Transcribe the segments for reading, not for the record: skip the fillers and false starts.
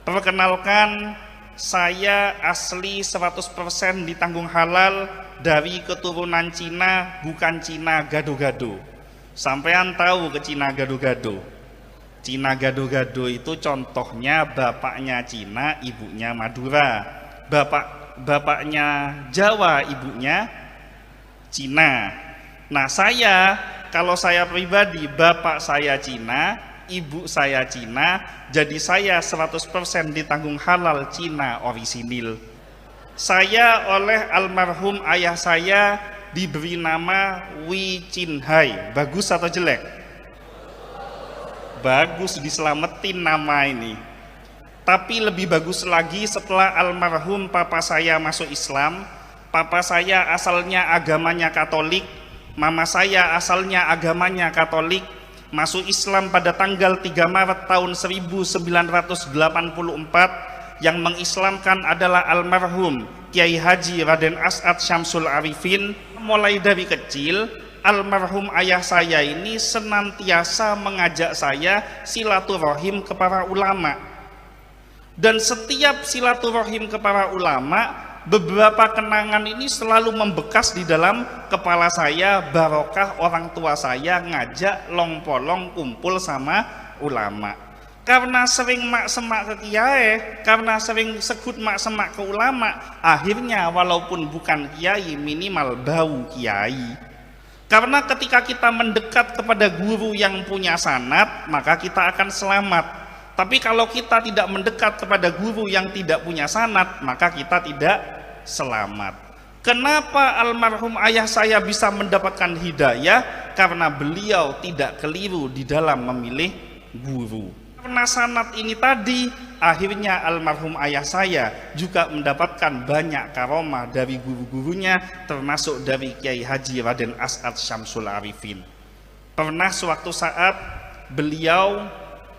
Perkenalkan, saya asli 100% ditanggung halal dari keturunan Cina, bukan Cina gado-gado. Sampean tahu ke Cina gado-gado? Cina gado-gado itu contohnya bapaknya Cina, ibunya Madura. Bapaknya Jawa, ibunya Cina. Nah, kalau saya pribadi, bapak saya Cina, ibu saya Cina, jadi saya 100% ditanggung halal Cina orisinil. Saya oleh almarhum ayah saya diberi nama Wi Chin Hai. Bagus atau jelek? Bagus, diselamatin nama ini. Tapi lebih bagus lagi setelah almarhum papa saya masuk Islam. Papa saya asalnya agamanya Katolik, mama saya asalnya agamanya Katolik, masuk Islam pada tanggal 3 Maret tahun 1984. Yang mengislamkan adalah almarhum Kiai Haji Raden As'ad Syamsul Arifin. Mulai dari kecil, almarhum ayah saya ini senantiasa mengajak saya silaturahim ke para ulama. Dan setiap silaturahim ke para ulama, beberapa kenangan ini selalu membekas di dalam kepala saya, barokah orang tua saya ngajak long-polong kumpul sama ulama. Karena sering mak semak ke kiai, karena sering sekut mak semak ke ulama, akhirnya walaupun bukan kiai, minimal bau kiai. Karena ketika kita mendekat kepada guru yang punya sanad, maka kita akan selamat. Tapi kalau kita tidak mendekat kepada guru yang tidak punya sanad, maka kita tidak selamat. Kenapa almarhum ayah saya bisa mendapatkan hidayah? Karena beliau tidak keliru di dalam memilih guru. Karena sanad ini tadi, akhirnya almarhum ayah saya juga mendapatkan banyak karomah dari guru-gurunya, termasuk dari Kiai Haji Raden As'ad Syamsul Arifin. Pernah suatu saat beliau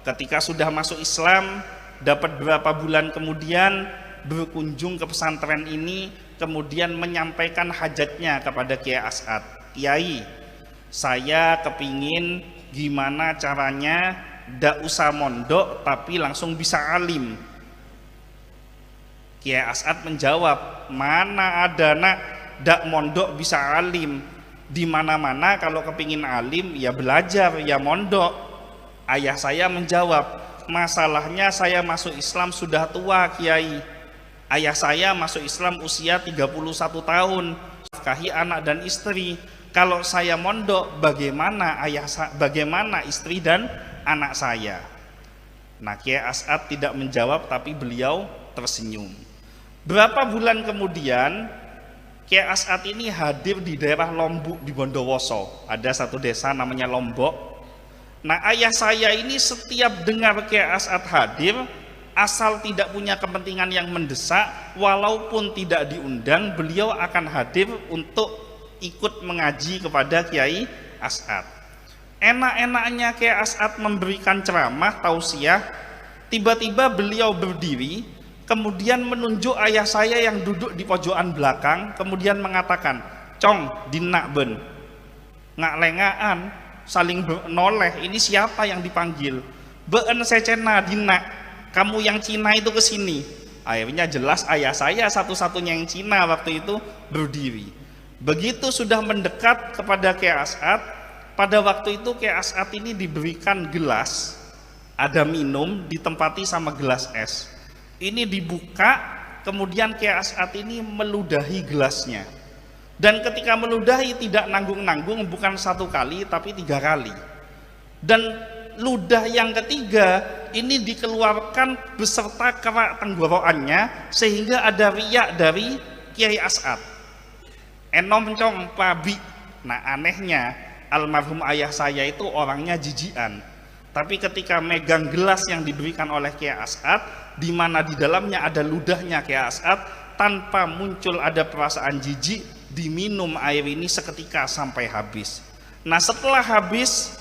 ketika sudah masuk Islam, dapat beberapa bulan kemudian berkunjung ke pesantren ini, kemudian menyampaikan hajatnya kepada Kiai As'ad. Kiai, saya kepingin gimana caranya ndak usah mondok tapi langsung bisa alim. Kiai As'ad menjawab, mana ada nak ndak mondok bisa alim. Di mana-mana kalau kepingin alim ya belajar, ya mondok. Ayah saya menjawab, masalahnya saya masuk Islam sudah tua Kiai. Ayah saya masuk Islam usia 31 tahun, nafkahi anak dan istri. Kalau saya mondok, bagaimana istri dan anak saya? Nah, Kiai As'ad tidak menjawab, tapi beliau tersenyum. Berapa bulan kemudian, Kiai As'ad ini hadir di daerah Lombok di Bondowoso. Ada satu desa namanya Lombok. Nah, ayah saya ini setiap dengar Kiai As'ad hadir, asal tidak punya kepentingan yang mendesak, walaupun tidak diundang, beliau akan hadir untuk ikut mengaji kepada Kiai As'ad. Enak-enaknya Kiai As'ad memberikan ceramah tausiah, tiba-tiba beliau berdiri, kemudian menunjuk ayah saya yang duduk di pojokan belakang, kemudian mengatakan, "Cong, dinak ben, ngak lengaan, saling noleh, ini siapa yang dipanggil? Beun secena dinak, kamu yang Cina itu kesini." Akhirnya jelas ayah saya satu-satunya yang Cina waktu itu berdiri. Begitu sudah mendekat kepada Kiai As'ad, pada waktu itu Kiai As'ad ini diberikan gelas, ada minum, ditempati sama gelas es. Ini dibuka, kemudian Kiai As'ad ini meludahi gelasnya. Dan ketika meludahi tidak nanggung-nanggung, bukan 1 kali tapi 3 kali. Dan ludah yang ketiga ini dikeluarkan beserta kerak tenggorokannya, sehingga ada riak dari Kiai As'ad. Enom cong pabi. Nah, anehnya almarhum ayah saya itu orangnya jijian. Tapi ketika megang gelas yang diberikan oleh Kiai As'ad, di mana di dalamnya ada ludahnya Kiai As'ad, tanpa muncul ada perasaan jijik, diminum air ini seketika sampai habis. Nah, setelah habis,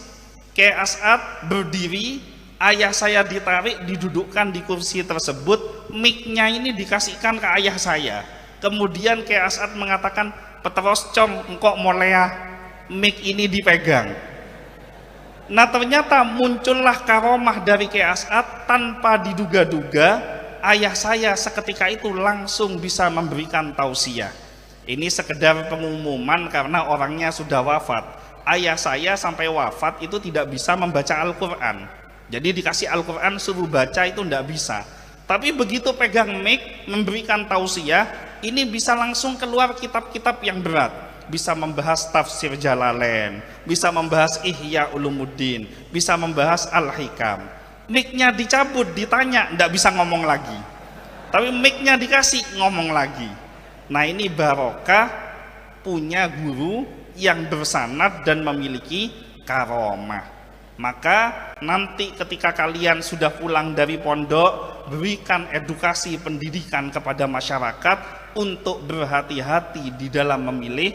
Kiai As'ad berdiri, ayah saya ditarik, didudukkan di kursi tersebut, mic-nya ini dikasihkan ke ayah saya. Kemudian Kiai As'ad mengatakan, "Petros com, engkok molea, mic ini dipegang." Nah ternyata muncullah karomah dari Kiai As'ad tanpa diduga-duga. Ayah saya seketika itu langsung bisa memberikan tausiah. Ini sekedar pengumuman karena orangnya sudah wafat. Ayah saya sampai wafat itu tidak bisa membaca Al-Quran. Jadi dikasih Al-Quran suruh baca itu tidak bisa. Tapi begitu pegang mic memberikan tausiah, ini bisa langsung keluar kitab-kitab yang berat. Bisa membahas tafsir Jalalain, bisa membahas Ihya Ulumuddin, bisa membahas Al-Hikam. Mic-nya dicabut, ditanya, tidak bisa ngomong lagi. Tapi mic-nya dikasih, ngomong lagi. Nah ini barokah punya guru yang bersanad dan memiliki karomah. Maka nanti ketika kalian sudah pulang dari pondok, berikan edukasi pendidikan kepada masyarakat untuk berhati-hati di dalam memilih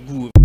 guru.